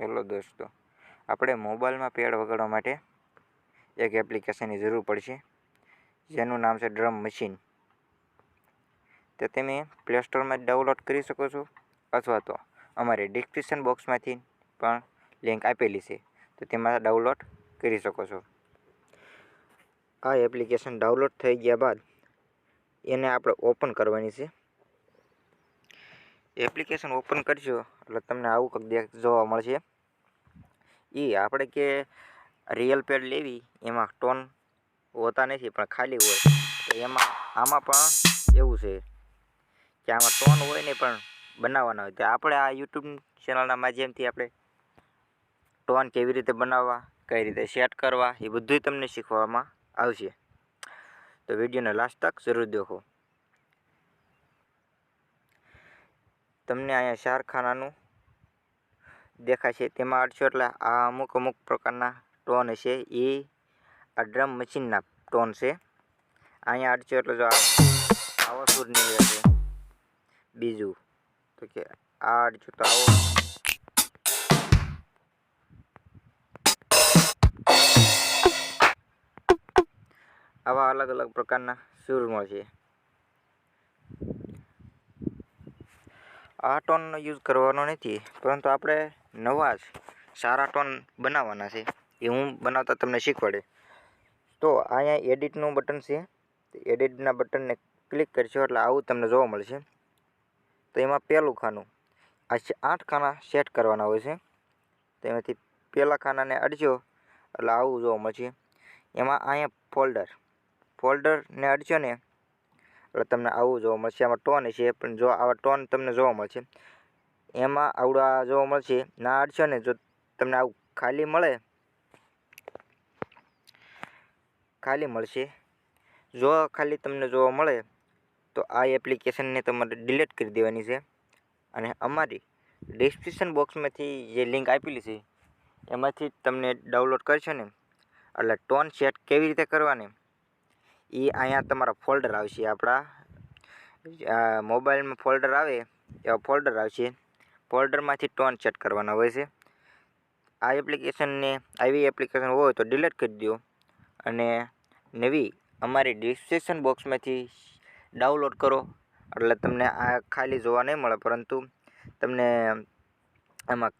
Hello દોસ્તો, આપણે મોબાઈલમાં પેડ વગાડવા માટે એક એપ્લિકેશનની જરૂર પડશે, જેનું નામ છે ડ્રમ મશીન. તે તમે પ્લે સ્ટોરમાં ડાઉનલોડ કરી શકો છો, અથવા તો અમારી ડિસ્ક્રિપ્શન બોક્સમાંથી પણ લિંક આપેલી છે, તો તેમાં ડાઉનલોડ કરી શકો છો. આ એપ્લિકેશન ડાઉનલોડ થઈ ગયા બાદ એને આપણે ઓપન કરવાની છે. એપ્લિકેશન ઓપન કરશો એટલે તમને આવું કંઈક જોવા મળશે. આપણે કે રિયલ પેડ લેવી એમાં ટોન હોતા નથી, પણ ખાલી હોય. તો આમાં પણ એવું છે કે આમાં ટોન હોય ને પણ બનાવવાના હોય. તો આપણે આ યુટ્યુબ ચેનલના માધ્યમથી આપણે ટોન કેવી રીતે બનાવવા, કઈ રીતે સેટ કરવા, એ બધું તમને શીખવામાં આવશે. તો વિડીયોને લાસ્ટ તક જરૂર દેખો. તમને અહીંયા 4 ખાનાનું દેખાશે, તેમાં અડશો એટલે આ અમુક પ્રકારના ટોન હશે. એ આ ડ્રમ મશીનના ટોન છે. અહીંયા અડશો એટલે જો આવો સૂર નીકળે છે. બીજું તો કે આ અડશો તો આવો. આવા અલગ અલગ પ્રકારના સૂરમાં છે. આ ટોનનો યુઝ કરવાનો નથી, પરંતુ આપણે નવા જ સારા ટોન બનાવવાના છે. એ હું બનાવતા તમને શીખવાડે. તો અહીંયા એડિટનું બટન છે. એડિટના બટનને ક્લિક કરશો એટલે આવું તમને જોવા મળશે. તો એમાં પહેલું ખાનું, આ 8 ખાના સેટ કરવાના હોય છે. તેમાંથી પહેલા ખાનાને અડશો એટલે આવું જોવા મળશે. એમાં અહીંયા ફોલ્ડરને અડશો ને એટલે તમને આવું જોવા મળશે. આમાં ટોન છે, પણ જો આવા ટોન તમને જોવા મળશે. એમાં આવડા જોવા મળશે. ના અડશો ને જો તમને આવું ખાલી મળશે. જો ખાલી તમને જોવા મળે તો આ એપ્લિકેશનને તમારે ડિલીટ કરી દેવાની છે. અને અમારી ડિસ્ક્રિપ્શન બોક્સમાંથી જે લિંક આપેલી છે એમાંથી તમને ડાઉનલોડ કરશો ને એટલે ટોન સેટ કેવી રીતે કરવાની એ અહીંયા તમારા ફોલ્ડર આવશે. આપણા મોબાઈલમાં ફોલ્ડર આવે એવા ફોલ્ડર આવશે. ફોલ્ડરમાંથી ટોન સેટ કરવાના હોય છે. આવી એપ્લિકેશન હોય તો ડિલીટ કરી દો અને નવી અમારી ડિસ્ક્રિપ્શન બોક્સમાંથી ડાઉનલોડ કરો. એટલે તમને આ ખાલી જોવા નહીં મળે, પરંતુ તમને આમાં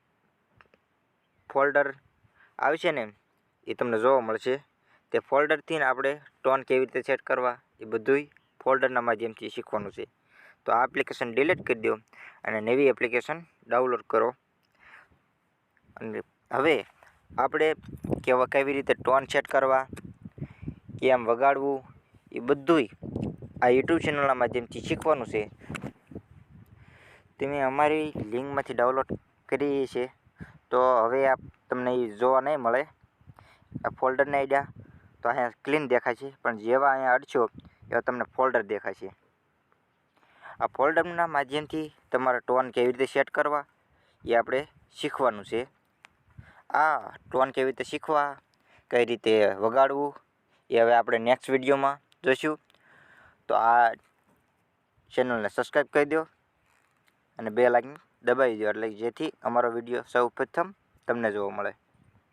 ફોલ્ડર આવશે ને એ તમને જોવા મળશે. તે ફોલ્ડરથી આપણે ટોન કેવી રીતે સેટ કરવા એ બધુંય ફોલ્ડરના માધ્યમથી શીખવાનું છે. તો આ એપ્લિકેશન ડિલીટ કરી દો અને નવી એપ્લિકેશન ડાઉનલોડ કરો. અને હવે આપણે કેવી રીતે ટોન સેટ કરવા, કેમ વગાડવું, એ બધુંય આ યુટ્યુબ ચેનલના માધ્યમથી શીખવાનું છે. તમે અમારી લિંકમાંથી ડાઉનલોડ કરી છે, તો હવે તમને એ જોવા નહીં મળે. આ ફોલ્ડરને આઈડિયા તો અહીંયા ક્લીન દેખાશે, પણ જેવા અહીંયા અડશો એવા તમને ફોલ્ડર દેખાશે. આ ફોલ્ડરના માધ્યમથી તમારા ટોન કેવી રીતે સેટ કરવા એ આપણે શીખવાનું છે. આ ટોન કેવી રીતે શીખવા, કઈ રીતે વગાડવું એ હવે આપણે નેક્સ્ટ વિડીયોમાં જોઈશું. તો આ ચેનલને સબસ્ક્રાઈબ કરી દો અને બેલ આઇકન દબાવી દો, એટલે જેથી અમારો વિડીયો સૌ પ્રથમ તમને જોવા મળે.